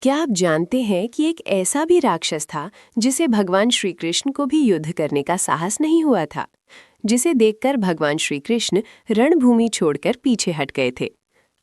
क्या आप जानते हैं कि एक ऐसा भी राक्षस था जिसे भगवान श्री कृष्ण को भी युद्ध करने का साहस नहीं हुआ था, जिसे देखकर भगवान श्री कृष्ण रणभूमि छोड़कर पीछे हट गए थे।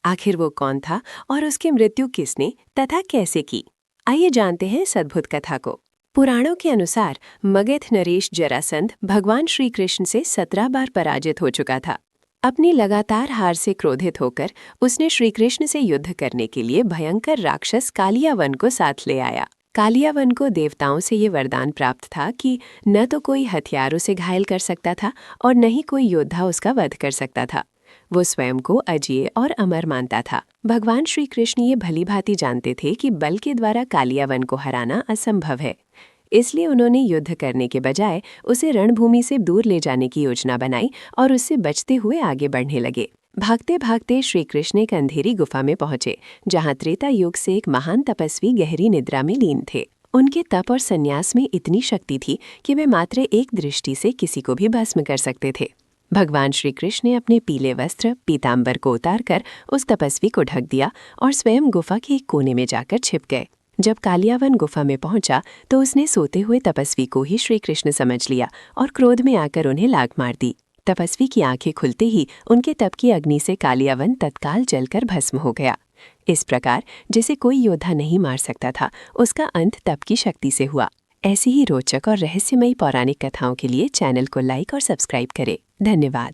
आखिर वो कौन था और उसकी मृत्यु किसने तथा कैसे की? आइए जानते हैं इस अद्भुत कथा को। पुराणों के अनुसार मगध नरेश जरासंध भगवान श्री कृष्ण से 17 बार पराजित हो चुका था। अपनी लगातार हार से क्रोधित होकर उसने श्री कृष्ण से युद्ध करने के लिए भयंकर राक्षस कालियावन को साथ ले आया। कालियावन को देवताओं से ये वरदान प्राप्त था कि न तो कोई हथियार उसे घायल कर सकता था और न ही कोई योद्धा उसका वध कर सकता था। वो स्वयं को अजेय और अमर मानता था। भगवान श्री कृष्ण ये भली भांति जानते थे कि बल के द्वारा कालियावन को हराना असंभव है। इसलिए उन्होंने युद्ध करने के बजाय उसे रणभूमि से दूर ले जाने की योजना बनाई और उससे बचते हुए आगे बढ़ने लगे। भागते भागते श्री कृष्ण एक अंधेरी गुफा में पहुंचे, जहां त्रेता युग से एक महान तपस्वी गहरी निद्रा में लीन थे। उनके तप और संन्यास में इतनी शक्ति थी कि वे मात्र एक दृष्टि से किसी को भी भस्म कर सकते थे। भगवान श्री कृष्ण ने अपने पीले वस्त्र पीताम्बर को उतारकर उस तपस्वी को ढक दिया और स्वयं गुफा के एक कोने में जाकर छिप गए। जब कालियावन गुफा में पहुंचा तो उसने सोते हुए तपस्वी को ही श्री कृष्ण समझ लिया और क्रोध में आकर उन्हें लात मार दी। तपस्वी की आंखें खुलते ही उनके तप की अग्नि से कालियावन तत्काल जलकर भस्म हो गया। इस प्रकार जिसे कोई योद्धा नहीं मार सकता था, उसका अंत तप की शक्ति से हुआ। ऐसी ही रोचक और रहस्यमयी पौराणिक कथाओं के लिए चैनल को लाइक और सब्सक्राइब करें। धन्यवाद।